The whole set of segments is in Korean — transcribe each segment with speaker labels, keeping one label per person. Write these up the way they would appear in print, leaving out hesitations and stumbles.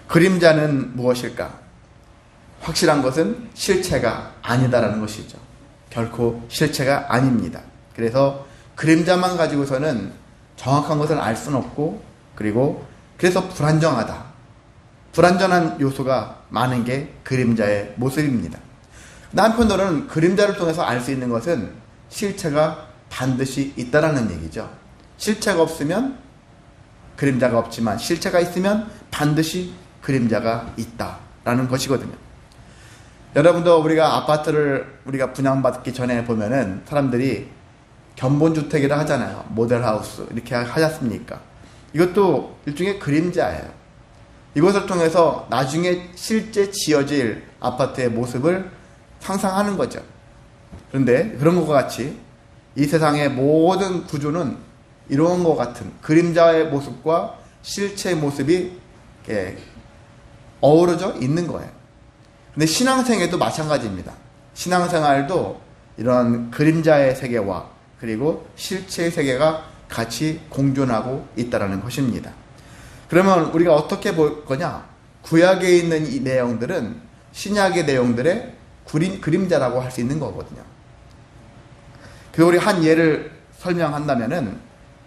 Speaker 1: 그림자는 무엇일까? 확실한 것은 실체가 아니다라는 것이죠. 결코 실체가 아닙니다. 그래서 그림자만 가지고서는 정확한 것을 알 수는 없고, 그래서 불안정하다. 불안전한 요소가 많은 게 그림자의 모습입니다. 한편으로는 그림자를 통해서 알 수 있는 것은 실체가 반드시 있다라는 얘기죠. 실체가 없으면 그림자가 없지만 실체가 있으면 반드시 그림자가 있다라는 것이거든요. 여러분도 우리가 아파트를 우리가 분양받기 전에 보면은 사람들이 견본주택이라 하잖아요. 모델하우스 이렇게 하지 않습니까? 이것도 일종의 그림자예요. 이것을 통해서 나중에 실제 지어질 아파트의 모습을 상상하는 거죠. 그런데 그런 것과 같이 이 세상의 모든 구조는 이런 것 같은 그림자의 모습과 실체의 모습이 어우러져 있는 거예요. 근데 신앙생애도 마찬가지입니다. 신앙생활도 이런 그림자의 세계와 그리고 실체의 세계가 같이 공존하고 있다는 것입니다. 그러면 우리가 어떻게 볼 거냐? 구약에 있는 이 내용들은 신약의 내용들의 그림자라고 할 수 있는 거거든요. 그래서 우리 한 예를 설명한다면은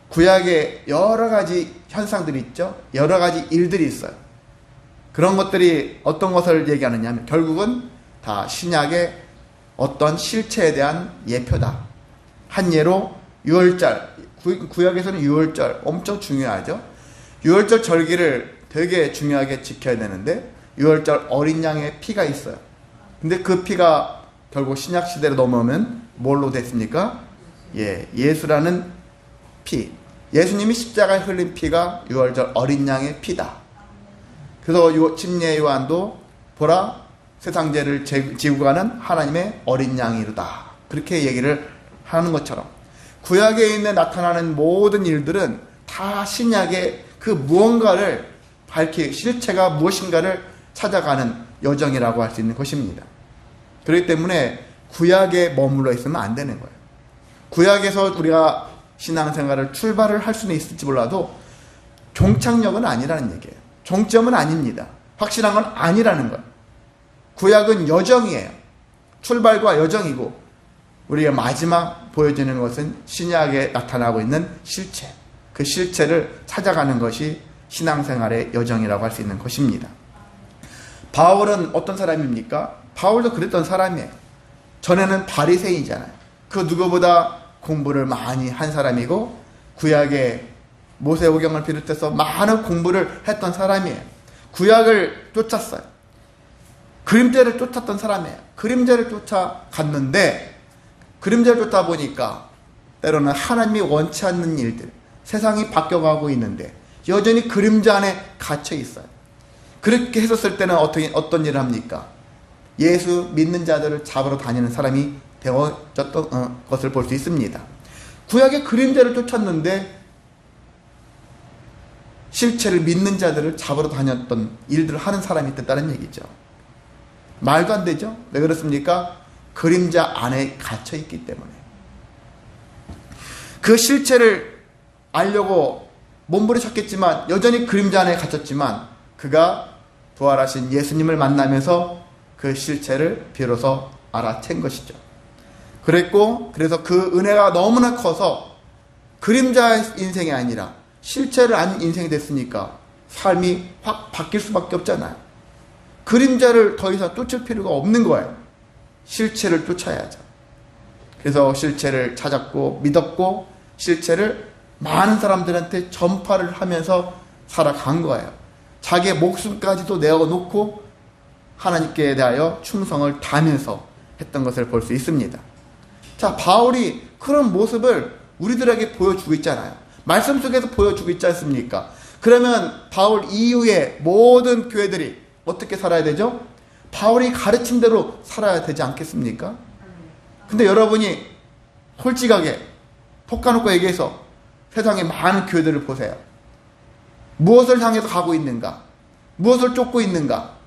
Speaker 1: 구약에 여러 가지 현상들이 있죠. 여러 가지 일들이 있어요. 그런 것들이 어떤 것을 얘기하느냐 하면 결국은 다 신약의 어떤 실체에 대한 예표다. 한 예로 유월절, 구약에서는 유월절 엄청 중요하죠. 유월절 절기를 되게 중요하게 지켜야 되는데 유월절 어린 양의 피가 있어요. 근데 그 피가 결국 신약 시대로 넘어오면 뭘로 됐습니까? 예수라는 피. 예수님이 십자가에 흘린 피가 유월절 어린 양의 피다. 그래서 침례 요한도 보라 세상 죄를 지고 가는 하나님의 어린 양이로다. 그렇게 얘기를 하는 것처럼 구약에 있는 나타나는 모든 일들은 다 신약의 그 무언가를 실체가 무엇인가를 찾아가는 여정이라고 할 수 있는 것입니다. 그렇기 때문에 구약에 머물러 있으면 안 되는 거예요. 구약에서 우리가 신앙생활을 출발을 할 수는 있을지 몰라도 종착역은 아니라는 얘기예요. 종점은 아닙니다. 확실한 건 아니라는 거예요. 구약은 여정이에요. 출발과 여정이고 우리가 마지막 보여지는 것은 신약에 나타나고 있는 실체. 그 실체를 찾아가는 것이 신앙생활의 여정이라고 할 수 있는 것입니다. 바울은 어떤 사람입니까? 바울도 그랬던 사람이에요. 전에는 바리새인이잖아요. 그 누구보다 공부를 많이 한 사람이고 구약의 모세오경을 비롯해서 많은 공부를 했던 사람이에요. 구약을 쫓았어요. 그림자를 쫓았던 사람이에요. 그림자를 쫓아갔는데 그림자를 쫓다 보니까 때로는 하나님이 원치 않는 일들, 세상이 바뀌어가고 있는데 여전히 그림자 안에 갇혀 있어요. 그렇게 했었을 때는 어떤 일을 합니까? 예수 믿는 자들을 잡으러 다니는 사람이 되어졌던 것을 볼 수 있습니다. 구약의 그림자를 쫓았는데 실체를 믿는 자들을 잡으러 다녔던 일들을 하는 사람이 됐다는 얘기죠. 말도 안 되죠? 왜 그렇습니까? 그림자 안에 갇혀 있기 때문에. 그 실체를 알려고 몸부림쳤겠지만 여전히 그림자 안에 갇혔지만 그가 부활하신 예수님을 만나면서 그 실체를 비로소 알아챈 것이죠. 그래서 그 은혜가 너무나 커서 그림자의 인생이 아니라 실체를 아는 인생이 됐으니까 삶이 확 바뀔 수밖에 없잖아요. 그림자를 더 이상 쫓을 필요가 없는 거예요. 실체를 쫓아야죠. 그래서 실체를 찾았고 믿었고 실체를 많은 사람들한테 전파를 하면서 살아간 거예요. 자기의 목숨까지도 내어놓고 하나님께 대하여 충성을 다하면서 했던 것을 볼 수 있습니다. 자, 바울이 그런 모습을 우리들에게 보여주고 있잖아요. 말씀 속에서 보여주고 있지 않습니까? 그러면 바울 이후에 모든 교회들이 어떻게 살아야 되죠? 바울이 가르친 대로 살아야 되지 않겠습니까? 근데 여러분이 솔직하게 톡 까놓고 얘기해서 세상의 많은 교회들을 보세요. 무엇을 향해서 가고 있는가? 무엇을 쫓고 있는가?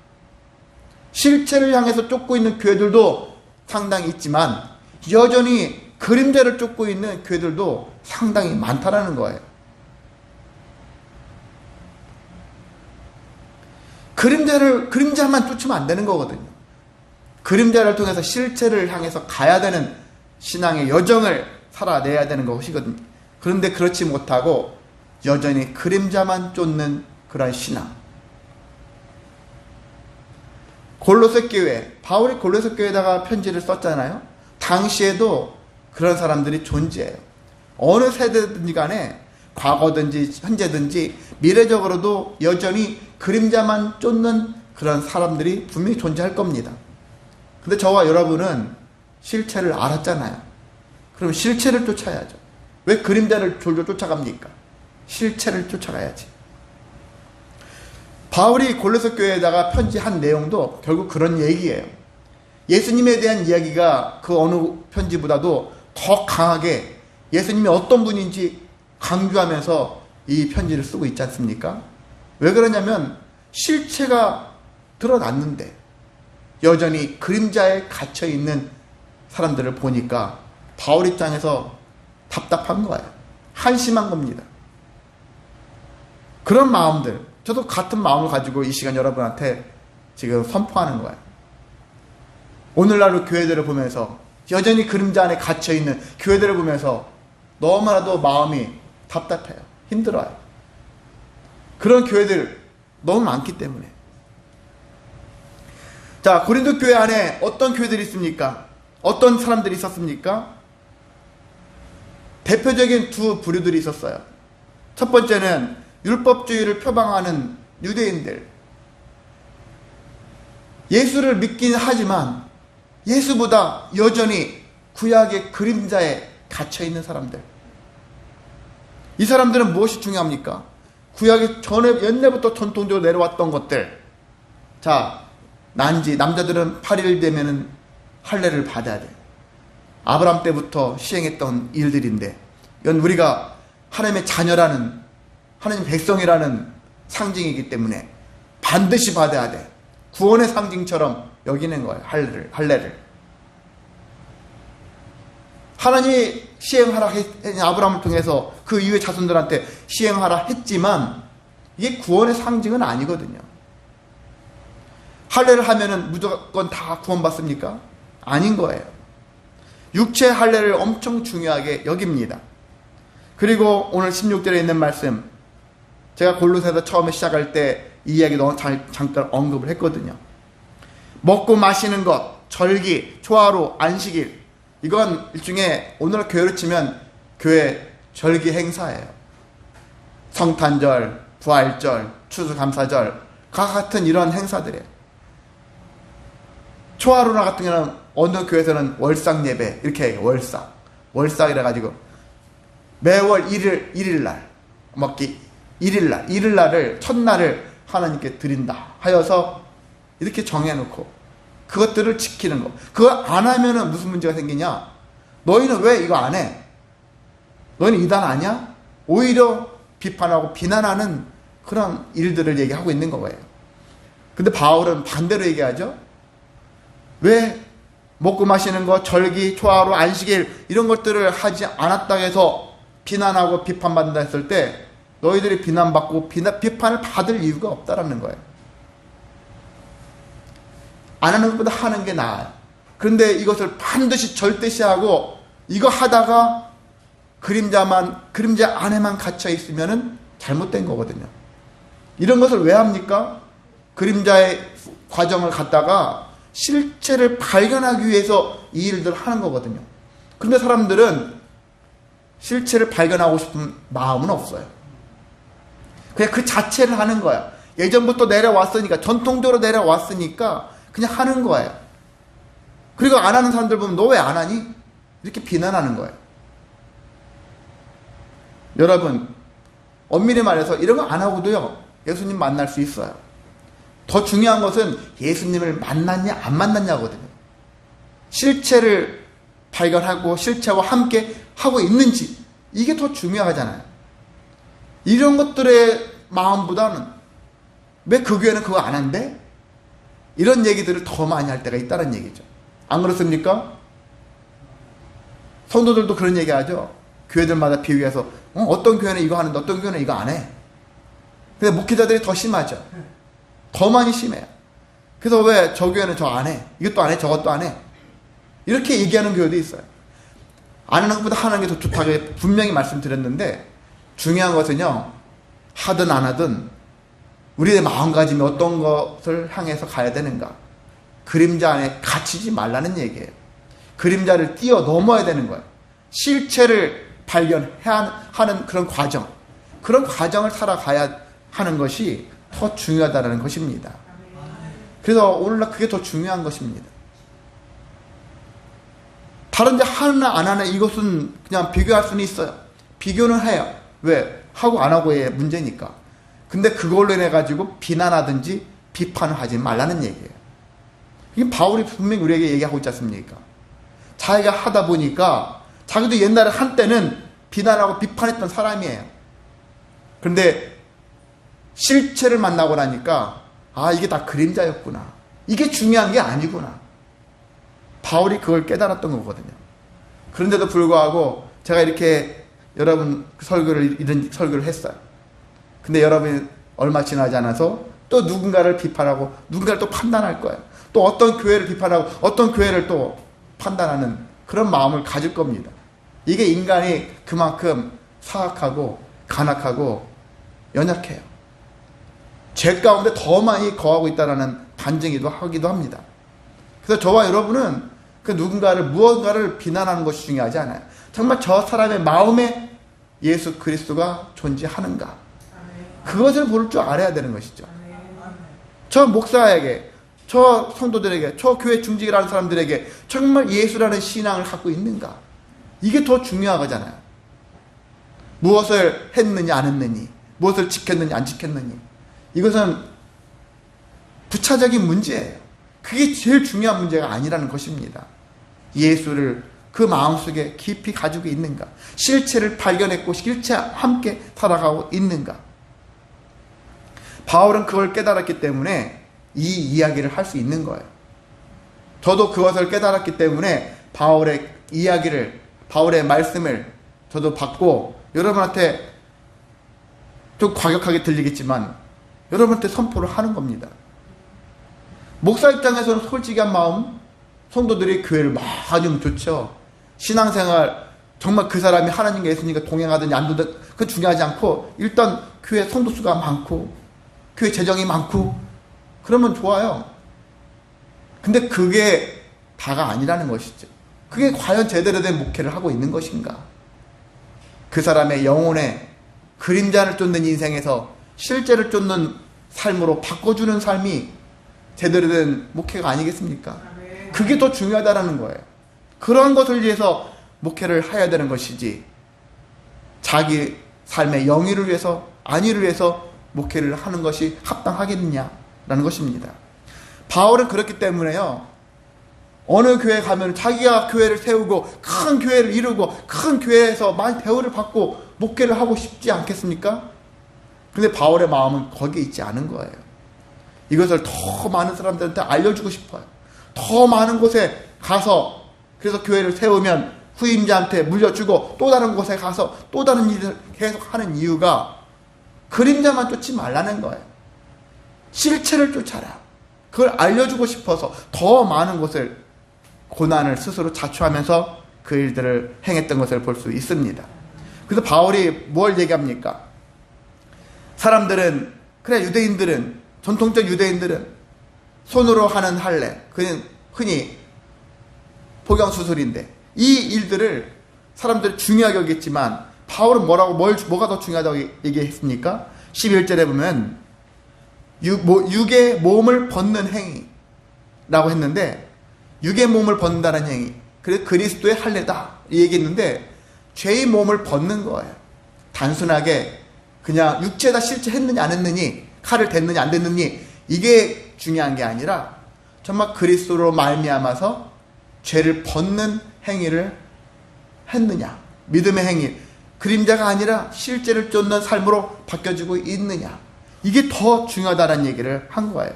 Speaker 1: 실체를 향해서 쫓고 있는 교회들도 상당히 있지만 여전히 그림자를 쫓고 있는 교회들도 상당히 많다라는 거예요. 그림자만 쫓으면 안 되는 거거든요. 그림자를 통해서 실체를 향해서 가야 되는 신앙의 여정을 살아내야 되는 것이거든요. 그런데 그렇지 못하고 여전히 그림자만 쫓는 그런 신앙. 골로새 교회, 바울이 골로새 교회에다가 편지를 썼잖아요. 당시에도 그런 사람들이 존재해요. 어느 세대든지 간에 과거든지 현재든지 미래적으로도 여전히 그림자만 쫓는 그런 사람들이 분명히 존재할 겁니다. 근데 저와 여러분은 실체를 알았잖아요. 그럼 실체를 쫓아야죠. 왜 그림자를 졸졸 쫓아갑니까? 실체를 쫓아가야지. 바울이 골로새 교회에다가 편지한 내용도 결국 그런 얘기예요. 예수님에 대한 이야기가 그 어느 편지보다도 더 강하게 예수님이 어떤 분인지 강조하면서 이 편지를 쓰고 있지 않습니까? 왜 그러냐면 실체가 드러났는데 여전히 그림자에 갇혀있는 사람들을 보니까 바울 입장에서 답답한 거예요. 한심한 겁니다. 그런 마음들, 저도 같은 마음을 가지고 이 시간 여러분한테 지금 선포하는 거예요. 오늘날 교회들을 보면서 여전히 그림자 안에 갇혀있는 교회들을 보면서 너무나도 마음이 답답해요. 힘들어요. 그런 교회들 너무 많기 때문에. 자, 고린도 교회 안에 어떤 교회들이 있습니까? 어떤 사람들이 있었습니까? 대표적인 두 부류들이 있었어요. 첫 번째는 율법주의를 표방하는 유대인들. 예수를 믿긴 하지만 예수보다 여전히 구약의 그림자에 갇혀있는 사람들. 이 사람들은 무엇이 중요합니까? 구약의 옛날부터 전통적으로 내려왔던 것들. 자, 남자들은 8일 되면은 할례를 받아야 돼. 아브라함 때부터 시행했던 일들인데, 이건 우리가 하나님의 자녀라는, 하나님 백성이라는 상징이기 때문에 반드시 받아야 돼. 구원의 상징처럼 여기는 거예요. 할례를. 하나님이 시행하라 아브라함을 통해서 그 이후의 자손들한테 시행하라 했지만 이게 구원의 상징은 아니거든요. 할례를 하면은 무조건 다 구원받습니까? 아닌 거예요. 육체 할례를 엄청 중요하게 여깁니다. 그리고 오늘 16절에 있는 말씀, 제가 골로새서 처음에 시작할 때 이 이야기 너무 잠깐 언급을 했거든요. 먹고 마시는 것, 절기, 초하루, 안식일, 이건 일종의 오늘 교회로 치면 교회 절기 행사예요. 성탄절, 부활절, 추수감사절과 같은 이런 행사들이에요. 초하루나 같은 경우는 어느 교회에서는 월상 예배 이렇게 해요. 월상 이래가지고 매월 1일날 먹기 1일날을 첫날을 하나님께 드린다 하여서 이렇게 정해놓고 그것들을 지키는 거. 그거 안 하면은 무슨 문제가 생기냐? 너희는 왜 이거 안 해? 너희는 이단 아니야? 오히려 비판하고 비난하는 그런 일들을 얘기하고 있는 거예요. 근데 바울은 반대로 얘기하죠. 왜 먹고 마시는 거, 절기, 초하루, 안식일 이런 것들을 하지 않았다 해서 비난하고 비판받는다 했을 때 너희들이 비난받고 비판을 받을 이유가 없다라는 거예요. 안 하는 것보다 하는 게 나아요. 그런데 이것을 반드시 절대시하고 이거 하다가 그림자 안에만 갇혀 있으면은 잘못된 거거든요. 이런 것을 왜 합니까? 그림자의 과정을 갖다가 실체를 발견하기 위해서 이 일들을 하는 거거든요. 그런데 사람들은 실체를 발견하고 싶은 마음은 없어요. 그냥 그 자체를 하는 거야. 예전부터 내려왔으니까, 전통적으로 내려왔으니까 그냥 하는 거예요. 그리고 안 하는 사람들 보면 너 왜 안 하니? 이렇게 비난하는 거예요. 여러분, 엄밀히 말해서 이런 거 안 하고도요 예수님 만날 수 있어요. 더 중요한 것은 예수님을 만났냐 안 만났냐거든요. 실체를 발견하고 실체와 함께 하고 있는지, 이게 더 중요하잖아요. 이런 것들의 마음보다는 왜 그 교회는 그거 안 한대? 이런 얘기들을 더 많이 할 때가 있다는 얘기죠. 안 그렇습니까? 성도들도 그런 얘기 하죠. 교회들마다 비교해서 어떤 교회는 이거 하는데 어떤 교회는 이거 안 해. 근데 목회자들이 더 심하죠. 더 많이 심해요. 그래서 왜 저 교회는 저 안 해? 이것도 안 해? 저것도 안 해? 이렇게 얘기하는 교회도 있어요. 안 하는 것보다 하는 게 더 좋다고 분명히 말씀드렸는데, 중요한 것은요, 하든 안 하든 우리의 마음가짐이 어떤 것을 향해서 가야 되는가. 그림자 안에 갇히지 말라는 얘기예요. 그림자를 뛰어넘어야 되는 거예요. 실체를 발견해야 하는 그런 과정, 그런 과정을 살아가야 하는 것이 더 중요하다는 것입니다. 그래서 오늘날 그게 더 중요한 것입니다. 다른 데 하나 안 하나 이것은 그냥 비교할 수는 있어요. 비교는 해요. 왜? 하고 안 하고의 문제니까. 근데 그걸로 인해 가지고 비난하든지 비판을 하지 말라는 얘기예요. 이게 바울이 분명히 우리에게 얘기하고 있지 않습니까? 자기가 하다 보니까 자기도 옛날에 한때는 비난하고 비판했던 사람이에요. 그런데 실체를 만나고 나니까 아, 이게 다 그림자였구나. 이게 중요한 게 아니구나. 바울이 그걸 깨달았던 거거든요. 그런데도 불구하고 제가 이렇게 여러분 이런 설교를 했어요. 근데 여러분이 얼마 지나지 않아서 또 누군가를 비판하고 누군가를 또 판단할 거예요. 또 어떤 교회를 비판하고 어떤 교회를 또 판단하는 그런 마음을 가질 겁니다. 이게 인간이 그만큼 사악하고 간악하고 연약해요. 죄 가운데 더 많이 거하고 있다는 반증이기도 하기도 합니다. 그래서 저와 여러분은 그 누군가를 무언가를 비난하는 것이 중요하지 않아요. 정말 저 사람의 마음에 예수 그리스도가 존재하는가, 그것을 볼 줄 알아야 되는 것이죠. 저 목사에게, 저 성도들에게, 저 교회 중직이라는 사람들에게 정말 예수라는 신앙을 갖고 있는가, 이게 더 중요하잖아요. 무엇을 했느니 안 했느니, 무엇을 지켰느니 안 지켰느니, 이것은 부차적인 문제예요. 그게 제일 중요한 문제가 아니라는 것입니다. 예수를 그 마음속에 깊이 가지고 있는가, 실체를 발견했고 실체와 함께 살아가고 있는가. 바울은 그걸 깨달았기 때문에 이 이야기를 할 수 있는 거예요. 저도 그것을 깨달았기 때문에 바울의 이야기를, 바울의 말씀을 저도 받고 여러분한테 좀 과격하게 들리겠지만 여러분한테 선포를 하는 겁니다. 목사 입장에서는 솔직한 마음, 성도들이 교회를 많이 오면 좋죠. 신앙생활 정말 그 사람이 하나님과 예수님과 동행하든지 안 하든지 그건 중요하지 않고 일단 교회 성도 수가 많고 교회 재정이 많고 그러면 좋아요. 근데 그게 다가 아니라는 것이죠. 그게 과연 제대로 된 목회를 하고 있는 것인가. 그 사람의 영혼의 그림자를 쫓는 인생에서 실제를 쫓는 삶으로 바꿔주는 삶이 제대로 된 목회가 아니겠습니까? 그게 더 중요하다는 거예요. 그런 것을 위해서 목회를 해야 되는 것이지, 자기 삶의 영위를 위해서, 안위를 위해서 목회를 하는 것이 합당하겠느냐라는 것입니다. 바울은 그렇기 때문에요, 어느 교회 가면 자기가 교회를 세우고 큰 교회를 이루고 큰 교회에서 많이 대우를 받고 목회를 하고 싶지 않겠습니까? 근데 바울의 마음은 거기에 있지 않은 거예요. 이것을 더 많은 사람들한테 알려주고 싶어요. 더 많은 곳에 가서, 그래서 교회를 세우면 후임자한테 물려주고 또 다른 곳에 가서 또 다른 일을 계속 하는 이유가 그림자만 쫓지 말라는 거예요. 실체를 쫓아라. 그걸 알려주고 싶어서 더 많은 곳을, 고난을 스스로 자초하면서 그 일들을 행했던 것을 볼 수 있습니다. 그래서 바울이 뭘 얘기합니까? 사람들은, 그래, 유대인들은, 전통적 유대인들은 손으로 하는 할례, 그는 흔히 포경수술인데 이 일들을 사람들이 중요하게 여겼지만 바울은 뭐가 더 중요하다고 얘기했습니까? 11절에 보면 육의 몸을 벗는 행위라고 했는데, 육의 몸을 벗는다는 행위, 그래서 그리스도의 할례다 이 얘기했는데, 죄의 몸을 벗는 거예요. 단순하게 그냥 육체에다 실제 했느냐 안 했느니, 칼을 댔느냐 안 댔느니, 이게 중요한 게 아니라 정말 그리스도로 말미암아서 죄를 벗는 행위를 했느냐, 믿음의 행위, 그림자가 아니라 실제를 쫓는 삶으로 바뀌어지고 있느냐, 이게 더 중요하다는 얘기를 한 거예요.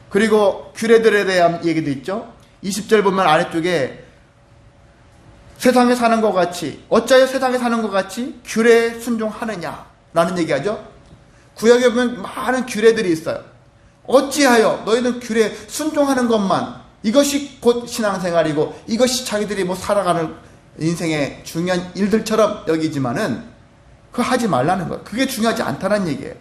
Speaker 1: 그리고 규례들에 대한 얘기도 있죠. 20절 보면 아래쪽에 세상에 사는 것 같이, 어찌하여 세상에 사는 것 같이 규례에 순종하느냐 라는 얘기하죠. 구약에 보면 많은 규례들이 있어요. 어찌하여 너희는 귤에 순종하는 것만, 이것이 곧 신앙생활이고 이것이 자기들이 뭐 살아가는 인생의 중요한 일들처럼 여기지만은 그거 하지 말라는 거예요. 그게 중요하지 않다는 얘기예요.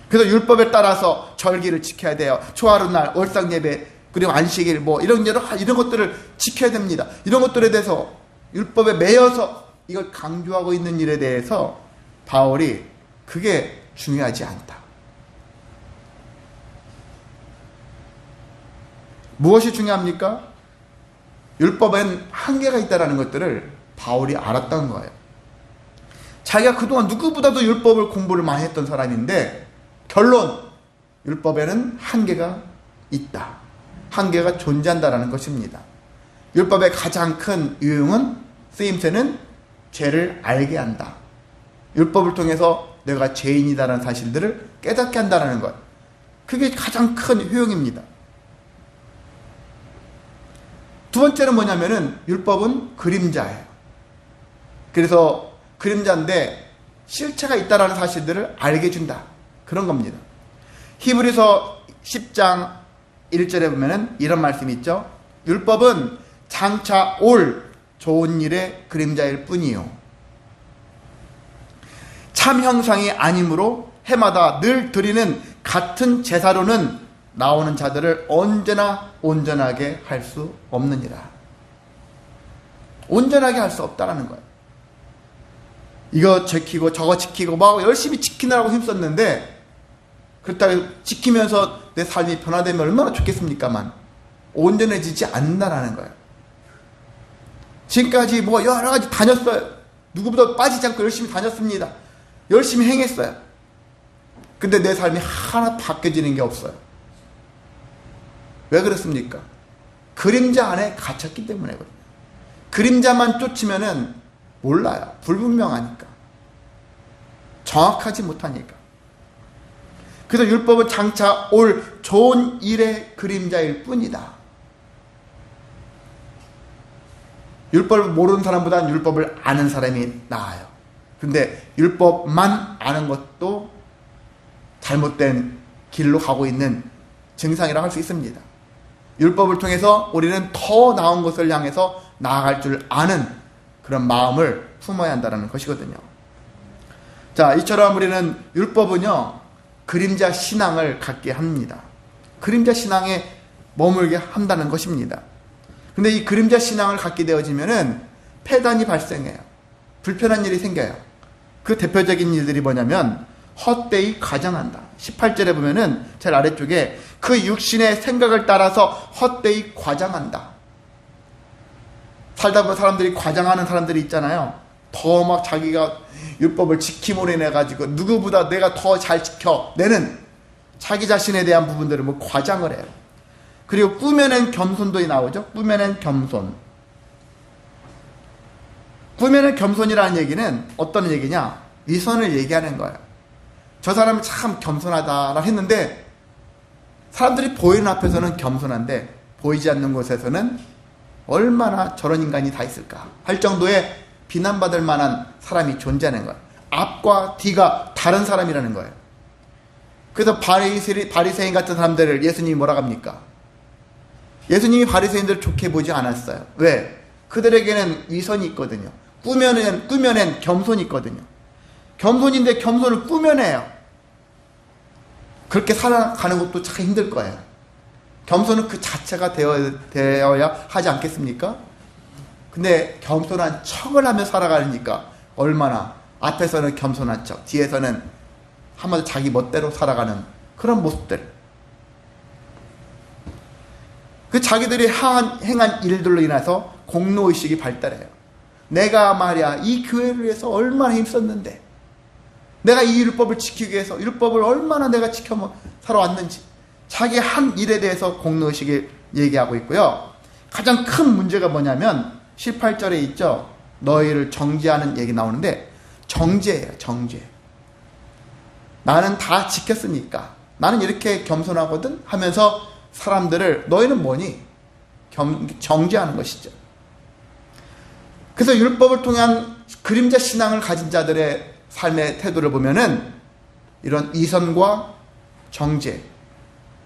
Speaker 1: 그래서 율법에 따라서 절기를 지켜야 돼요. 초하루날, 월상예배, 그리고 안식일, 뭐 이런 것들을 지켜야 됩니다. 이런 것들에 대해서 율법에 매여서 이걸 강조하고 있는 일에 대해서 바울이 그게 중요하지 않다. 무엇이 중요합니까? 율법엔 한계가 있다는 것들을 바울이 알았던 거예요. 자기가 그동안 누구보다도 율법을 공부를 많이 했던 사람인데 결론, 율법에는 한계가 있다. 한계가 존재한다는 것입니다. 율법의 가장 큰 유용은, 쓰임새는 죄를 알게 한다. 율법을 통해서 내가 죄인이다라는 사실들을 깨닫게 한다는 것. 그게 가장 큰 효용입니다. 두 번째는 뭐냐면은 율법은 그림자예요. 그래서 그림자인데 실체가 있다라는 사실들을 알게 준다. 그런 겁니다. 히브리서 10장 1절에 보면은 이런 말씀이 있죠. 율법은 장차 올 좋은 일의 그림자일 뿐이요. 참 형상이 아니므로 해마다 늘 드리는 같은 제사로는 나오는 자들을 언제나 온전하게 할 수 없느니라. 온전하게 할 수 없다라는 거예요. 이거 지키고 저거 지키고 막 열심히 지키느라고 힘썼는데 그렇다고 지키면서 내 삶이 변화되면 얼마나 좋겠습니까만 온전해지지 않는다라는 거예요. 지금까지 뭐 여러 가지 다녔어요. 누구보다 빠지지 않고 열심히 다녔습니다. 열심히 행했어요. 근데 내 삶이 하나 바뀌어지는 게 없어요. 왜 그렇습니까? 그림자 안에 갇혔기 때문에 그래요. 그림자만 쫓으면은 몰라요. 불분명하니까. 정확하지 못하니까. 그래서 율법은 장차 올 좋은 일의 그림자일 뿐이다. 율법을 모르는 사람보다는 율법을 아는 사람이 나아요. 근데 율법만 아는 것도 잘못된 길로 가고 있는 증상이라고 할 수 있습니다. 율법을 통해서 우리는 더 나은 것을 향해서 나아갈 줄 아는 그런 마음을 품어야 한다는 것이거든요. 자, 이처럼 우리는 율법은요, 그림자 신앙을 갖게 합니다. 그림자 신앙에 머물게 한다는 것입니다. 근데 이 그림자 신앙을 갖게 되어지면은 폐단이 발생해요. 불편한 일이 생겨요. 그 대표적인 일들이 뭐냐면 헛되이 과장한다. 18절에 보면은 제일 아래쪽에 그 육신의 생각을 따라서 헛되이 과장한다. 살다 보면 사람들이 과장하는 사람들이 있잖아요. 더 막 자기가 율법을 지킴으로 인해 가지고 누구보다 내가 더 잘 지켜. 내는 자기 자신에 대한 부분들을 뭐 과장을 해요. 그리고 꾸며낸 겸손도 나오죠. 꾸며낸 겸손. 꾸며낸 겸손이라는 얘기는 어떤 얘기냐? 위선을 얘기하는 거예요. 저 사람은 참 겸손하다라고 했는데 사람들이 보이는 앞에서는 겸손한데 보이지 않는 곳에서는 얼마나 저런 인간이 다 있을까 할 정도의 비난받을 만한 사람이 존재하는 거예요. 앞과 뒤가 다른 사람이라는 거예요. 그래서 바리새인 같은 사람들을 예수님이 뭐라고 합니까? 예수님이 바리새인들을 좋게 보지 않았어요. 왜? 그들에게는 위선이 있거든요. 꾸며낸 겸손이 있거든요. 겸손인데 겸손을 꾸며내요. 그렇게 살아가는 것도 참 힘들 거예요. 겸손은 그 자체가 되어야 하지 않겠습니까? 근데 겸손한 척을 하며 살아가니까 얼마나 앞에서는 겸손한 척, 뒤에서는 한마디로 자기 멋대로 살아가는 그런 모습들. 그 자기들이 행한 일들로 인해서 공로의식이 발달해요. 내가 말이야 이 교회를 위해서 얼마나 힘썼는데, 내가 이 율법을 지키기 위해서 율법을 얼마나 내가 지켜 살아왔는지, 자기 한 일에 대해서 공로의식을 얘기하고 있고요. 가장 큰 문제가 뭐냐면 18절에 있죠. 너희를 정죄하는 얘기 나오는데 정죄예요. 정죄. 나는 다 지켰으니까 나는 이렇게 겸손하거든 하면서 사람들을 너희는 뭐니? 정죄하는 것이죠. 그래서 율법을 통한 그림자 신앙을 가진 자들의 삶의 태도를 보면은 이런 위선과 정죄,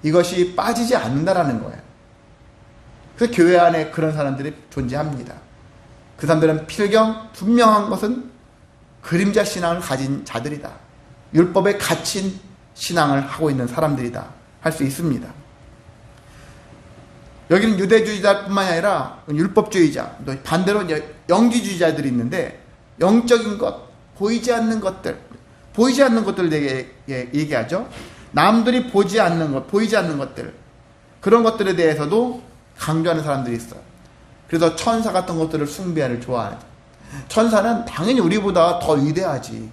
Speaker 1: 이것이 빠지지 않는다라는 거예요. 그래서 교회 안에 그런 사람들이 존재합니다. 그 사람들은 필경 분명한 것은 그림자 신앙을 가진 자들이다. 율법에 갇힌 신앙을 하고 있는 사람들이다 할 수 있습니다. 여기는 유대주의자뿐만 아니라 율법주의자, 또 반대로 영지주의자들이 있는데, 영적인 것, 보이지 않는 것들, 보이지 않는 것들 되게 얘기하죠. 남들이 보지 않는 것, 보이지 않는 것들, 그런 것들에 대해서도 강조하는 사람들이 있어요. 그래서 천사 같은 것들을 숭배하는 좋아하는, 천사는 당연히 우리보다 더 위대하지,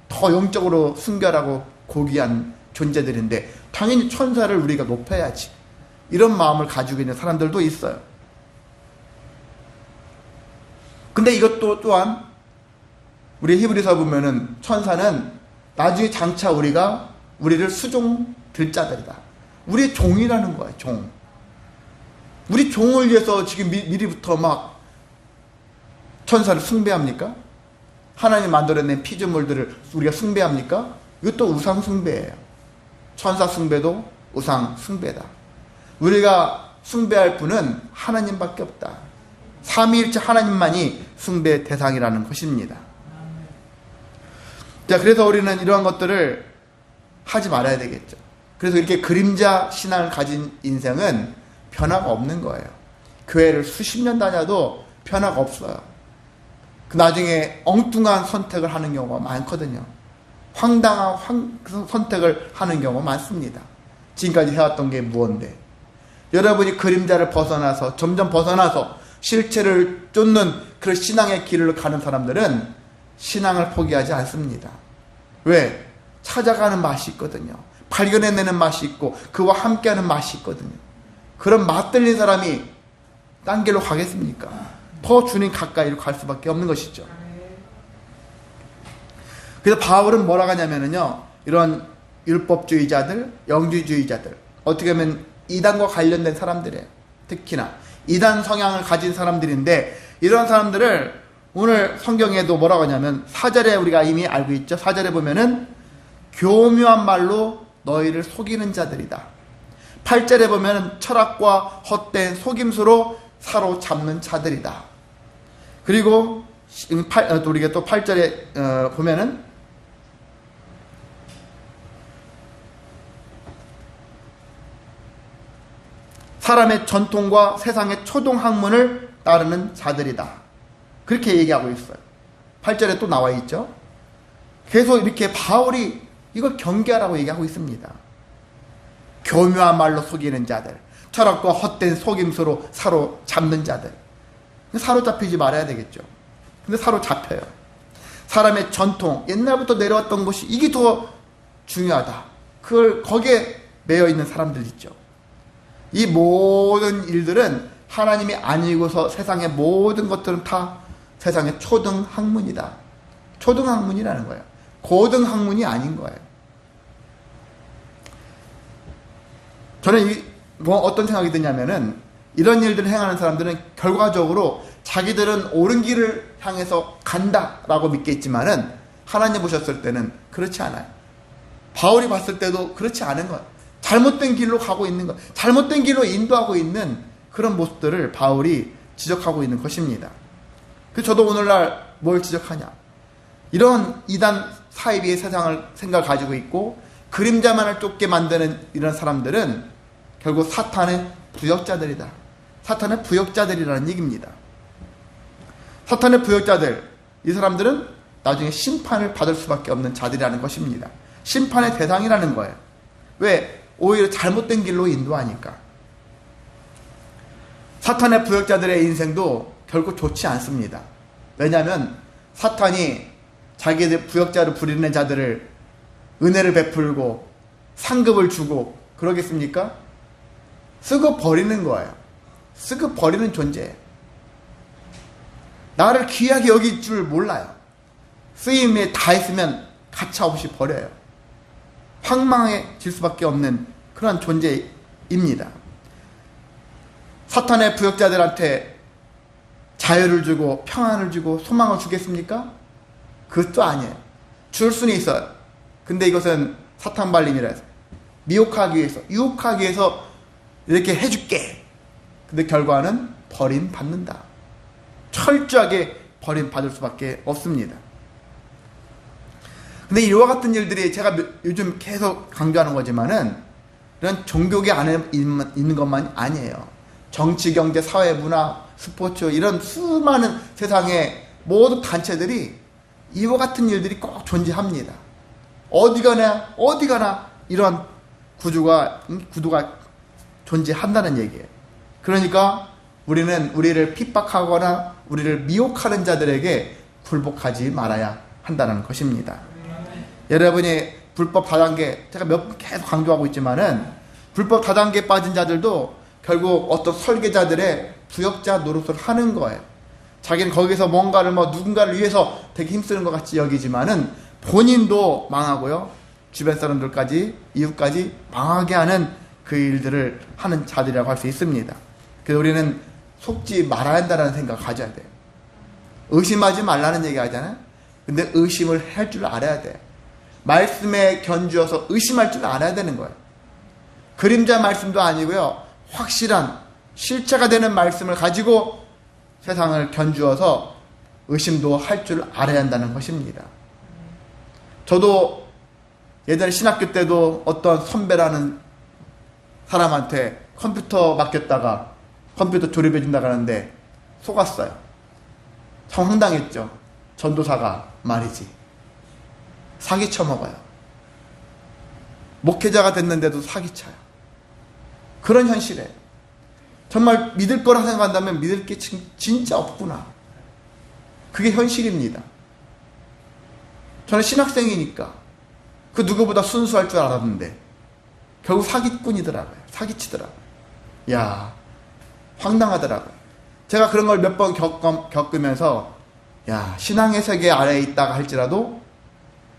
Speaker 1: 더 영적으로 순결하고 고귀한 존재들인데 당연히 천사를 우리가 높여야지, 이런 마음을 가지고 있는 사람들도 있어요. 근데 이것도 또한 우리 히브리서 보면은 천사는 나중에 장차 우리를 수종 들 자들이다. 우리의 종이라는 거야, 종. 우리 종을 위해서 지금 미리부터 막 천사를 숭배합니까? 하나님 만들어낸 피조물들을 우리가 숭배합니까? 이것도 우상 숭배예요. 천사 숭배도 우상 숭배다. 우리가 숭배할 분은 하나님밖에 없다. 삼위일체 하나님만이 숭배 대상이라는 것입니다. 자, 그래서 우리는 이러한 것들을 하지 말아야 되겠죠. 그래서 이렇게 그림자 신앙을 가진 인생은 변화가 없는 거예요. 교회를 수십 년 다녀도 변화가 없어요. 그 나중에 엉뚱한 선택을 하는 경우가 많거든요. 황당한 선택을 하는 경우가 많습니다. 지금까지 해왔던 게 무언데, 여러분이 그림자를 벗어나서 점점 벗어나서 실체를 쫓는 그런 신앙의 길을 가는 사람들은 신앙을 포기하지 않습니다. 왜? 찾아가는 맛이 있거든요. 발견해내는 맛이 있고 그와 함께하는 맛이 있거든요. 그런 맛들린 사람이 딴 길로 가겠습니까? 더 주님 가까이로 갈 수밖에 없는 것이죠. 그래서 바울은 뭐라고 하냐면요, 이런 율법주의자들, 영지주의자들, 어떻게 보면 이단과 관련된 사람들이에요. 특히나 이단 성향을 가진 사람들인데, 이런 사람들을 오늘 성경에도 뭐라고 하냐면 4절에 우리가 이미 알고 있죠. 4절에 보면은 교묘한 말로 너희를 속이는 자들이다. 8절에 보면은 철학과 헛된 속임수로 사로잡는 자들이다. 그리고 우리가 또 8절에 보면은 사람의 전통과 세상의 초동학문을 따르는 자들이다. 그렇게 얘기하고 있어요. 8절에 또 나와 있죠. 계속 이렇게 바울이 이걸 경계하라고 얘기하고 있습니다. 교묘한 말로 속이는 자들, 철학과 헛된 속임수로 사로잡는 자들. 사로잡히지 말아야 되겠죠. 근데 사로잡혀요. 사람의 전통, 옛날부터 내려왔던 것이 이게 더 중요하다. 거기에 매여 있는 사람들 있죠. 이 모든 일들은 하나님이 아니고서 세상의 모든 것들은 다 세상의 초등학문이다. 초등학문이라는 거예요. 고등학문이 아닌 거예요. 저는 어떤 생각이 드냐면은, 이런 일들을 행하는 사람들은 결과적으로 자기들은 옳은 길을 향해서 간다라고 믿겠지만은 하나님 보셨을 때는 그렇지 않아요. 바울이 봤을 때도 그렇지 않은 거예요. 잘못된 길로 가고 있는 것, 잘못된 길로 인도하고 있는 그런 모습들을 바울이 지적하고 있는 것입니다. 그래서 저도 오늘날 뭘 지적하냐, 이런 이단 사이비의 생각을 가지고 있고 그림자만을 쫓게 만드는 이런 사람들은 결국 사탄의 부역자들이다. 사탄의 부역자들이라는 얘기입니다. 사탄의 부역자들, 이 사람들은 나중에 심판을 받을 수밖에 없는 자들이라는 것입니다. 심판의 대상이라는 거예요. 왜? 오히려 잘못된 길로 인도하니까. 사탄의 부역자들의 인생도 결국 좋지 않습니다. 왜냐하면 사탄이 자기들 부역자로 부리는 자들을 은혜를 베풀고 상급을 주고 그러겠습니까? 쓰고 버리는 거예요. 쓰고 버리는 존재예요. 나를 귀하게 여길 줄 몰라요. 쓰임에 다 했으면 가차없이 버려요. 황망해질 수밖에 없는 그런 존재입니다. 사탄의 부역자들한테 자유를 주고 평안을 주고 소망을 주겠습니까? 그것도 아니에요. 줄 수는 있어요. 근데 이것은 사탄 발림이라 해서 미혹하기 위해서, 유혹하기 위해서 이렇게 해줄게. 근데 결과는 버림받는다. 철저하게 버림받을 수밖에 없습니다. 근데 이와 같은 일들이 제가 요즘 계속 강조하는 거지만은 이런 종교계 안에 있는 것만이 아니에요. 정치, 경제, 사회, 문화, 스포츠 이런 수많은 세상의 모든 단체들이 이와 같은 일들이 꼭 존재합니다. 어디 가나 이런 구도가 존재한다는 얘기예요. 그러니까 우리는 우리를 핍박하거나 우리를 미혹하는 자들에게 굴복하지 말아야 한다는 것입니다. 여러분이 불법 다단계, 제가 몇 번 계속 강조하고 있지만은 불법 다단계에 빠진 자들도 결국 어떤 설계자들의 부역자 노릇을 하는 거예요. 자기는 거기서 뭔가를 누군가를 위해서 되게 힘쓰는 것 같이 여기지만은 본인도 망하고요. 주변 사람들까지, 이웃까지 망하게 하는 그 일들을 하는 자들이라고 할 수 있습니다. 그래서 우리는 속지 말아야 한다는 생각을 가져야 돼요. 의심하지 말라는 얘기 하잖아요. 근데 의심을 할 줄 알아야 돼요. 말씀에 견주어서 의심할 줄 알아야 되는 거예요. 그림자 말씀도 아니고요. 확실한 실체가 되는 말씀을 가지고 세상을 견주어서 의심도 할 줄 알아야 한다는 것입니다. 저도 예전에 신학교 때도 어떤 선배라는 사람한테 컴퓨터 맡겼다가 컴퓨터 조립해 준다고 하는데 속았어요. 참 황당했죠. 전도사가 말이지. 사기 쳐먹어요. 목회자가 됐는데도 사기쳐요. 그런 현실에 정말 믿을 거라 생각한다면 믿을 게 진짜 없구나. 그게 현실입니다. 저는 신학생이니까 그 누구보다 순수할 줄 알았는데 결국 사기꾼이더라고요. 사기치더라고요. 야, 황당하더라고요. 제가 그런 걸 몇 번 겪으면서 야, 신앙의 세계 아래에 있다가 할지라도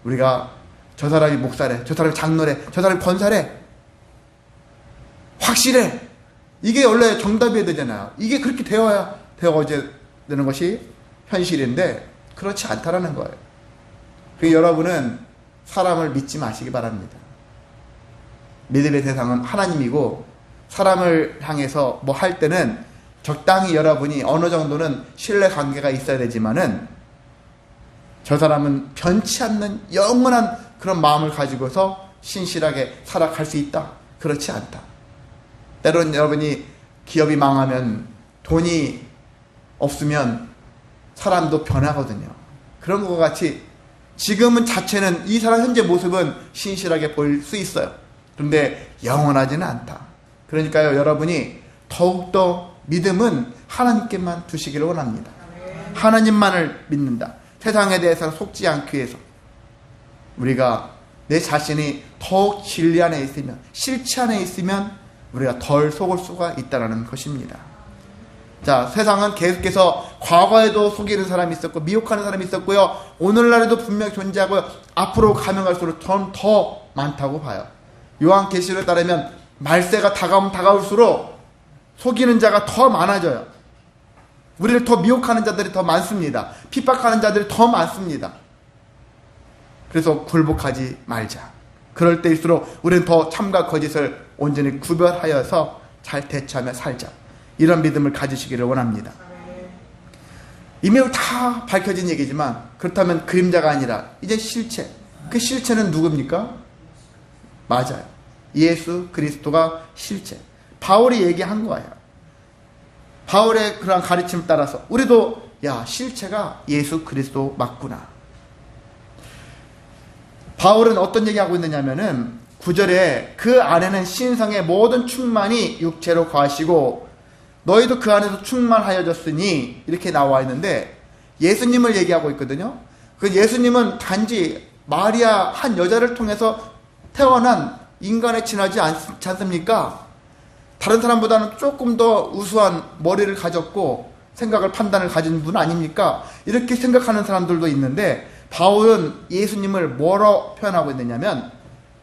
Speaker 1: 우리가 저 사람이 목사래, 저 사람이 장로래, 저 사람이 권사래, 확실해. 이게 원래 정답이어야 되잖아요. 이게 그렇게 되어야 되는 것이 현실인데 그렇지 않다라는 거예요. 그래서 여러분은 사람을 믿지 마시기 바랍니다. 믿음의 대상은 하나님이고 사람을 향해서 뭐 할 때는 적당히 여러분이 어느 정도는 신뢰 관계가 있어야 되지만은 저 사람은 변치 않는 영원한 그런 마음을 가지고서 신실하게 살아갈 수 있다. 그렇지 않다. 때로는 여러분이 기업이 망하면 돈이 없으면 사람도 변하거든요. 그런 것과 같이 지금은 자체는 이 사람 현재 모습은 신실하게 보일 수 있어요. 그런데 영원하지는 않다. 그러니까요, 여러분이 더욱더 믿음은 하나님께만 두시기를 원합니다. 하나님만을 믿는다. 세상에 대해서 속지 않기 위해서 우리가 내 자신이 더욱 진리 안에 있으면, 실체 안에 있으면 우리가 덜 속을 수가 있다는 것입니다. 자, 세상은 계속해서 과거에도 속이는 사람이 있었고 미혹하는 사람이 있었고요. 오늘날에도 분명히 존재하고요. 앞으로 가면 갈수록 전 더 많다고 봐요. 요한계시록에 따르면 말세가 다가오면 다가올수록 속이는 자가 더 많아져요. 우리를 더 미혹하는 자들이 더 많습니다. 핍박하는 자들이 더 많습니다. 그래서 굴복하지 말자. 그럴 때일수록 우리는 더 참과 거짓을 온전히 구별하여서 잘 대처하며 살자. 이런 믿음을 가지시기를 원합니다. 이미 다 밝혀진 얘기지만 그렇다면 그림자가 아니라 이제 실체. 그 실체는 누굽니까? 맞아요. 예수 그리스도가 실체. 바울이 얘기한 거예요. 바울의 그러한 가르침을 따라서 우리도 야, 실체가 예수 그리스도 맞구나. 바울은 어떤 얘기하고 있느냐면은 9절에 그 안에는 신성의 모든 충만이 육체로 거하시고 너희도 그 안에서 충만하여졌으니 이렇게 나와 있는데 예수님을 얘기하고 있거든요. 그 예수님은 단지 마리아 한 여자를 통해서 태어난 인간에 지나지 않지 않습니까? 다른 사람보다는 조금 더 우수한 머리를 가졌고 생각을 판단을 가진 분 아닙니까? 이렇게 생각하는 사람들도 있는데 바울은 예수님을 뭐로 표현하고 있느냐면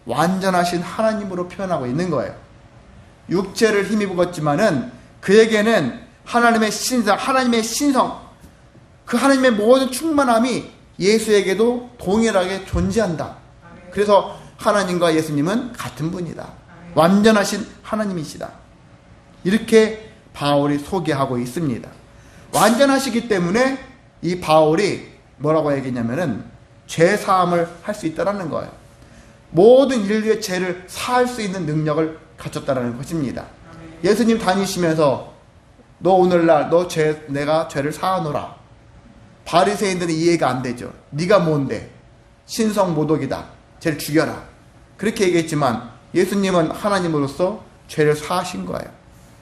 Speaker 1: 완전하신 하나님으로 표현하고 있는 거예요. 육체를 힘입었지만은 그에게는 하나님의 신성, 그 하나님의 모든 충만함이 예수에게도 동일하게 존재한다. 그래서 하나님과 예수님은 같은 분이다. 완전하신 하나님이시다. 이렇게 바울이 소개하고 있습니다. 완전하시기 때문에 이 바울이 뭐라고 얘기했냐면은 죄 사함을 할 수 있다는 거예요. 모든 인류의 죄를 사할 수 있는 능력을 갖췄다는 것입니다. 예수님 다니시면서 너 오늘날 내가 죄를 사하노라. 바리새인들은 이해가 안 되죠. 네가 뭔데? 신성 모독이다. 죄를 죽여라. 그렇게 얘기했지만 예수님은 하나님으로서 죄를 사하신 거예요.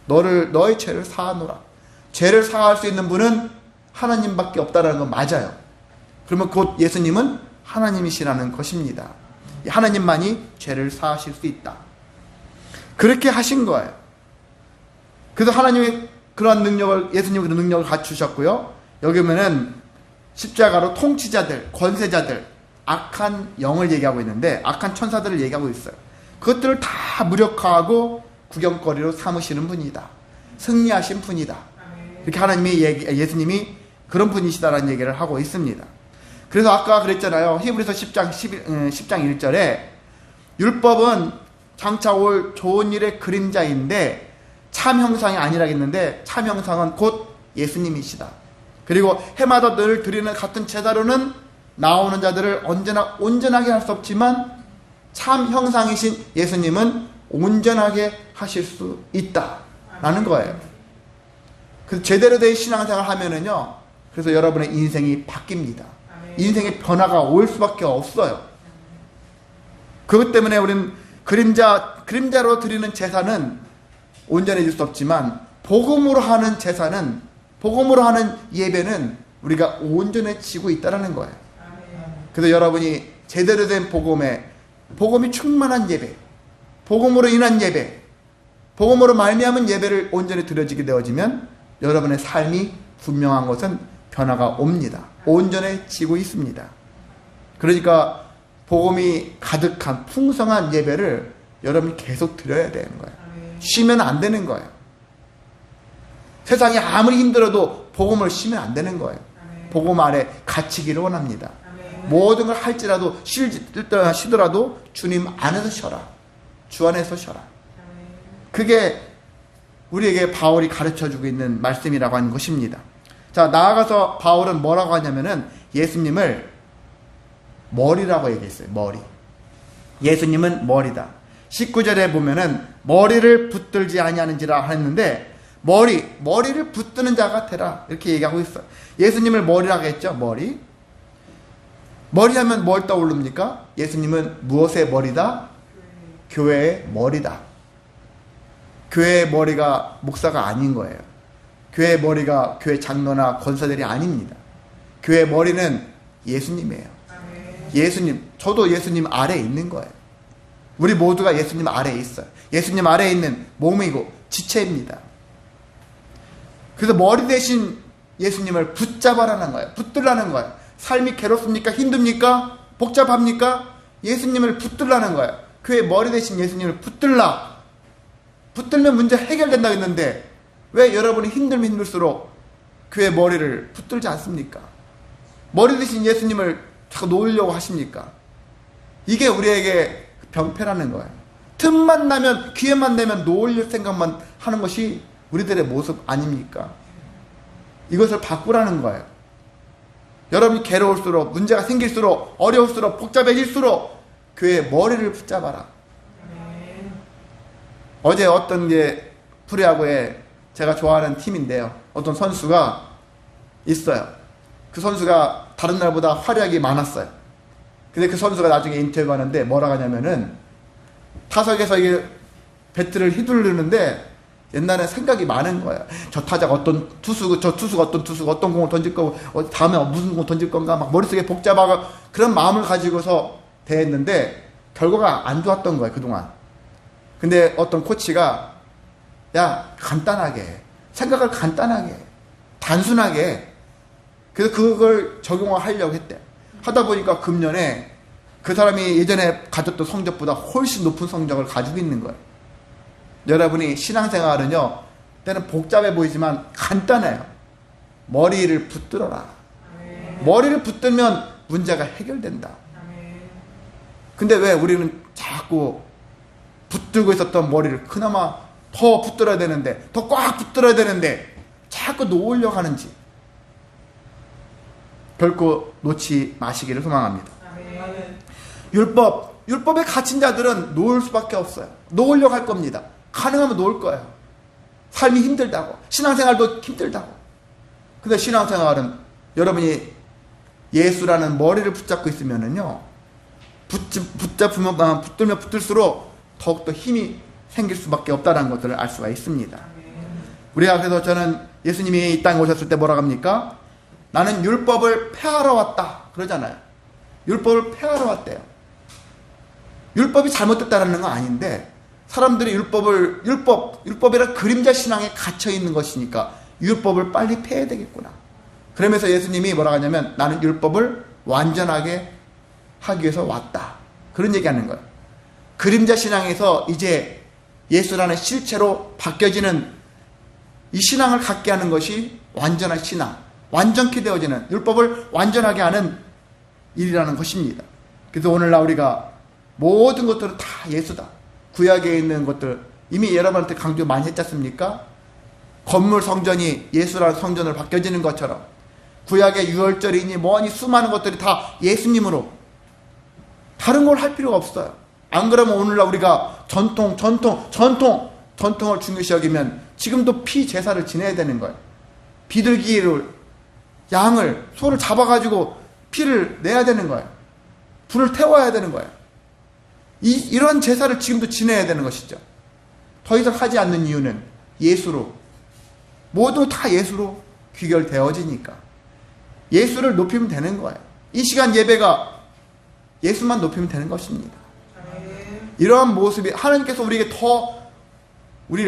Speaker 1: 너의 죄를 사하노라. 죄를 사할 수 있는 분은 하나님밖에 없다는 건 맞아요. 그러면 곧 예수님은 하나님이시라는 것입니다. 하나님만이 죄를 사하실 수 있다. 그렇게 하신 거예요. 그래서 하나님이 그러한 능력을, 예수님이 그런 능력을 갖추셨고요. 여기 보면은 십자가로 통치자들, 권세자들, 악한 영을 얘기하고 있는데 악한 천사들을 얘기하고 있어요. 그것들을 다 무력화하고 구경거리로 삼으시는 분이다. 승리하신 분이다. 이렇게 예수님이 그런 분이시다라는 얘기를 하고 있습니다. 그래서 아까 그랬잖아요. 히브리서 10장 1절에 율법은 장차 올 좋은 일의 그림자인데 참 형상이 아니라겠는데 참 형상은 곧 예수님이시다. 그리고 해마다 늘 드리는 같은 제사로는 나오는 자들을 언제나 온전하게 할 수 없지만 참 형상이신 예수님은 온전하게 하실 수 있다라는 거예요. 그래서 제대로 된 신앙생활을 하면은요, 그래서 여러분의 인생이 바뀝니다. 인생의 변화가 올 수밖에 없어요. 그것 때문에 우리는 그림자로 드리는 제사는 온전해질 수 없지만 복음으로 하는 제사는, 복음으로 하는 예배는 우리가 온전해지고 있다는 거예요. 그래서 여러분이 제대로 된 복음이 충만한 예배, 복음으로 인한 예배, 복음으로 말미암은 예배를 온전히 드려지게 되어지면 여러분의 삶이 분명한 것은 변화가 옵니다. 온전해지고 있습니다. 그러니까 복음이 가득한 풍성한 예배를 여러분이 계속 드려야 되는 거예요. 쉬면 안 되는 거예요. 세상이 아무리 힘들어도 복음을 쉬면 안 되는 거예요. 복음 아래 갇히기를 원합니다. 모든 걸 할지라도 쉬더라도 주님 안에서 쉬어라. 주 안에서 쉬어라. 그게 우리에게 바울이 가르쳐주고 있는 말씀이라고 하는 것입니다. 자, 나아가서 바울은 뭐라고 하냐면은 예수님을 머리라고 얘기했어요. 머리. 예수님은 머리다. 19절에 보면은 머리를 붙들지 아니하는지라 했는데 머리를 붙드는 자가 되라 이렇게 얘기하고 있어요. 예수님을 머리라고 했죠. 머리 하면 뭘 떠오릅니까? 예수님은 무엇의 머리다? 교회의 머리다. 교회의 머리가 목사가 아닌 거예요. 교회의 머리가 교회 장로나 권사들이 아닙니다. 교회의 머리는 예수님이에요. 예수님, 저도 예수님 아래에 있는 거예요. 우리 모두가 예수님 아래에 있어요. 예수님 아래에 있는 몸이고 지체입니다. 그래서 머리 대신 예수님을 붙잡아라는 거예요. 붙들라는 거예요. 삶이 괴롭습니까? 힘듭니까? 복잡합니까? 예수님을 붙들라는 거예요. 교회 머리 대신 예수님을 붙들라. 붙들면 문제 해결된다 했는데 왜 여러분이 힘들면 힘들수록 교회 머리를 붙들지 않습니까? 머리 대신 예수님을 자꾸 놓으려고 하십니까? 이게 우리에게 병폐라는 거예요. 틈만 나면, 기회만 되면 놓을 생각만 하는 것이 우리들의 모습 아닙니까? 이것을 바꾸라는 거예요. 여러분이 괴로울수록, 문제가 생길수록, 어려울수록, 복잡해질수록 교회의 머리를 붙잡아라. 어제 어떤 게 프로야구에 제가 좋아하는 팀인데요. 어떤 선수가 있어요. 그 선수가 다른 날보다 활약이 많았어요. 근데 그 선수가 나중에 인터뷰하는데 뭐라고 하냐면은 타석에서 이게 배트를 휘두르는데 옛날에 생각이 많은 거예요. 저 타자가 어떤 투수가 어떤 공을 던질 거고 다음에 무슨 공 던질 건가 막 머릿속에 복잡하고 그런 마음을 가지고서 대했는데 결과가 안 좋았던 거예요. 그동안. 근데 어떤 코치가 야 간단하게 생각을 간단하게 단순하게 그래서 그걸 적용을 하려고 했대. 하다 보니까 금년에 그 사람이 예전에 가졌던 성적보다 훨씬 높은 성적을 가지고 있는 거예요. 여러분이 신앙생활은요 때는 복잡해 보이지만 간단해요. 머리를 붙들어라. 머리를 붙들면 문제가 해결된다. 근데 왜 우리는 자꾸 붙들고 있었던 머리를 그나마 더 붙들어야 되는데, 더 꽉 붙들어야 되는데 자꾸 놓으려고 하는지 결코 놓지 마시기를 소망합니다. 율법에 갇힌 자들은 놓을 수밖에 없어요. 놓으려고 할 겁니다. 가능하면 놓을 거예요. 삶이 힘들다고, 신앙생활도 힘들다고. 근데 신앙생활은 여러분이 예수라는 머리를 붙잡고 있으면은요, 붙들면 붙들수록 더욱더 힘이 생길 수밖에 없다는 것들을 알 수가 있습니다. 우리가 그래서 저는 예수님이 이 땅에 오셨을 때 뭐라고 합니까? 나는 율법을 폐하러 왔다 그러잖아요. 율법을 폐하러 왔대요. 율법이 잘못됐다는 건 아닌데, 사람들이 율법이란 그림자 신앙에 갇혀 있는 것이니까 율법을 빨리 폐해야 되겠구나. 그러면서 예수님이 뭐라고 하냐면, 나는 율법을 완전하게 하기 위해서 왔다. 그런 얘기하는 거예요. 그림자 신앙에서 이제 예수라는 실체로 바뀌어지는 이 신앙을 갖게 하는 것이 완전한 신앙, 완전케 되어지는, 율법을 완전하게 하는 일이라는 것입니다. 그래서 오늘날 우리가 모든 것들은 다 예수다. 구약에 있는 것들 이미 여러분한테 강조 많이 했지 않습니까? 건물 성전이 예수라는 성전으로 바뀌어지는 것처럼 구약의 유월절이니 뭐니 수많은 것들이 다 예수님으로, 다른 걸 할 필요가 없어요. 안 그러면 오늘날 우리가 전통을 중요시 여기면 지금도 피 제사를 지내야 되는 거예요. 비둘기를, 양을, 소를 잡아가지고 피를 내야 되는 거예요. 불을 태워야 되는 거예요. 이런 제사를 지금도 지내야 되는 것이죠. 더 이상 하지 않는 이유는 예수로, 모두 다 예수로 귀결되어지니까 예수를 높이면 되는 거예요. 이 시간 예배가 예수만 높이면 되는 것입니다. 이러한 모습이 하나님께서 우리를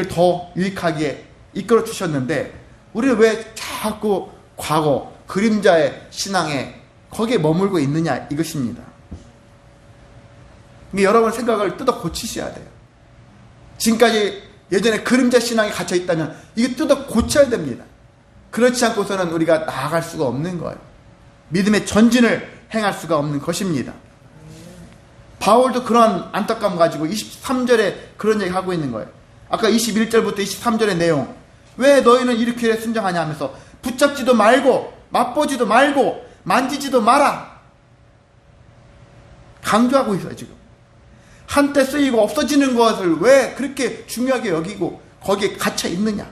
Speaker 1: 더 유익하게 이끌어 주셨는데, 우리는 왜 자꾸 과거 그림자의 신앙에 거기에 머물고 있느냐, 이것입니다. 여러분 생각을 뜯어 고치셔야 돼요. 지금까지 예전에 그림자 신앙에 갇혀 있다면 이게 뜯어 고쳐야 됩니다. 그렇지 않고서는 우리가 나아갈 수가 없는 거예요. 믿음의 전진을 행할 수가 없는 것입니다. 바울도 그런 안타까움 가지고 23절에 그런 얘기 하고 있는 거예요. 아까 21절부터 23절의 내용, 왜 너희는 이렇게 순종하냐 하면서 붙잡지도 말고 맛보지도 말고 만지지도 마라 강조하고 있어요. 지금 한때 쓰이고 없어지는 것을 왜 그렇게 중요하게 여기고 거기에 갇혀 있느냐.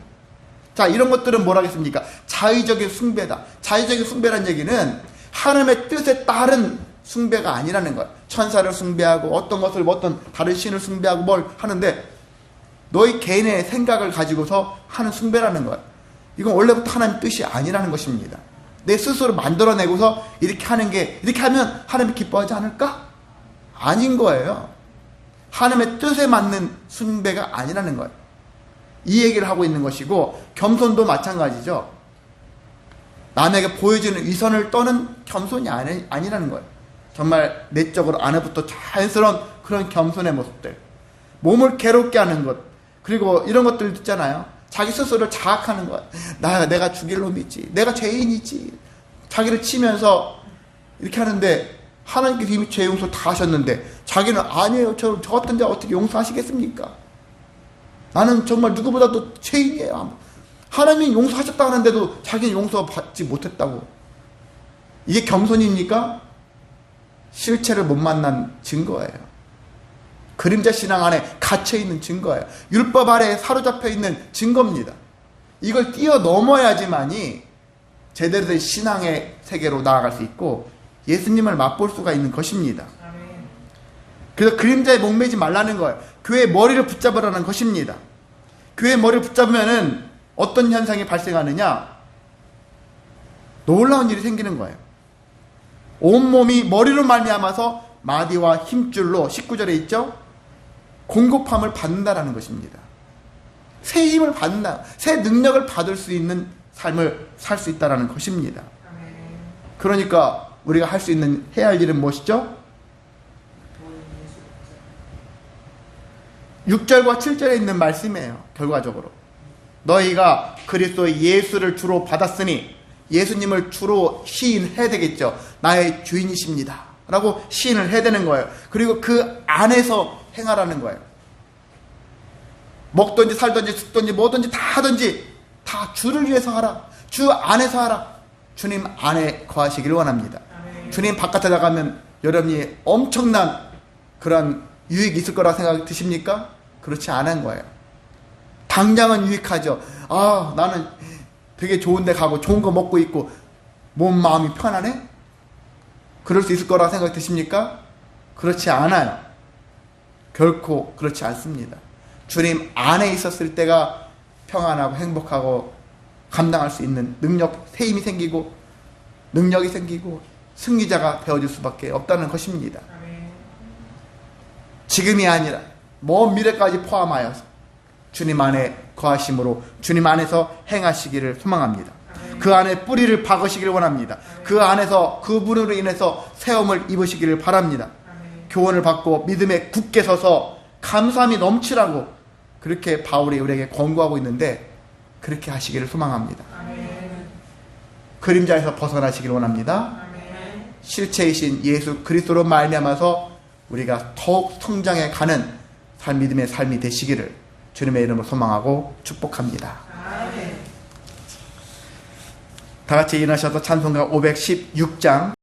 Speaker 1: 자, 이런 것들은 뭐라겠습니까? 자의적인 숭배다. 자의적인 숭배란 얘기는 하나님의 뜻에 따른 숭배가 아니라는 거예요. 천사를 숭배하고 어떤 것을 어떤 다른 신을 숭배하고 뭘 하는데, 너희 개인의 생각을 가지고서 하는 숭배라는 거예요. 이건 원래부터 하나님 뜻이 아니라는 것입니다. 내 스스로 만들어내고서 이렇게 하는 게, 이렇게 하면 하나님이 기뻐하지 않을까? 아닌 거예요. 하나님의 뜻에 맞는 숭배가 아니라는 거예요. 이 얘기를 하고 있는 것이고, 겸손도 마찬가지죠. 남에게 보여지는 위선을 떠는 겸손이 아니라는 거예요. 정말 내적으로 안에부터 자연스러운 그런 겸손의 모습들, 몸을 괴롭게 하는 것, 그리고 이런 것들 있잖아요. 자기 스스로를 자학하는 거예요. 내가 죽일 놈이지, 내가 죄인이지, 자기를 치면서 이렇게 하는데, 하나님께서 이미 죄 용서 다 하셨는데 자기는 아니에요, 저 같은 자 어떻게 용서하시겠습니까? 나는 정말 누구보다도 죄인이에요. 하나님이 용서하셨다 하는데도 자기는 용서받지 못했다고. 이게 겸손입니까? 실체를 못 만난 증거예요. 그림자 신앙 안에 갇혀있는 증거예요. 율법 아래에 사로잡혀 있는 증거입니다. 이걸 뛰어넘어야지만이 제대로 된 신앙의 세계로 나아갈 수 있고 예수님을 맛볼 수가 있는 것입니다. 그래서 그림자에 목매지 말라는 거예요. 교회의 머리를 붙잡으라는 것입니다. 교회의 머리를 붙잡으면은 어떤 현상이 발생하느냐? 놀라운 일이 생기는 거예요. 온몸이 머리로 말미암아서 마디와 힘줄로 19절에 있죠? 공급함을 받는다라는 것입니다. 새 힘을 받는다. 새 능력을 받을 수 있는 삶을 살 수 있다라는 것입니다. 그러니까 우리가 할 수 있는, 해야 할 일은 무엇이죠? 6절과 7절에 있는 말씀이에요. 결과적으로 너희가 그리스도 예수를 주로 받았으니, 예수님을 주로 시인해야 되겠죠. 나의 주인이십니다. 라고 시인을 해야 되는 거예요. 그리고 그 안에서 행하라는 거예요. 먹든지 살든지 죽든지 뭐든지 다 하든지 다 주를 위해서 하라. 주 안에서 하라. 주님 안에 거하시기를 원합니다. 주님 바깥에 나가면 여러분이 엄청난 그런 유익이 있을 거라 생각 드십니까? 그렇지 않은 거예요. 당장은 유익하죠. 아, 나는 되게 좋은 데 가고 좋은 거 먹고 있고 몸 마음이 편하네? 그럴 수 있을 거라 생각 드십니까? 그렇지 않아요. 결코 그렇지 않습니다. 주님 안에 있었을 때가 평안하고 행복하고 감당할 수 있는 능력, 새 힘이 생기고 능력이 생기고 승리자가 되어질 수밖에 없다는 것입니다. 지금이 아니라 먼 미래까지 포함하여서 주님 안에 거하심으로 주님 안에서 행하시기를 소망합니다. 그 안에 뿌리를 박으시기를 원합니다. 그 안에서 그분으로 인해서 세움을 입으시기를 바랍니다. 교훈을 받고 믿음에 굳게 서서 감사함이 넘치라고 그렇게 바울이 우리에게 권고하고 있는데 그렇게 하시기를 소망합니다. 그림자에서 벗어나시기를 원합니다. 실체이신 예수 그리스도로 말미암아서 우리가 더욱 성장해 가는 믿음의 삶이 되시기를 주님의 이름으로 소망하고 축복합니다. 다 같이 일어나셔서 찬송가 516장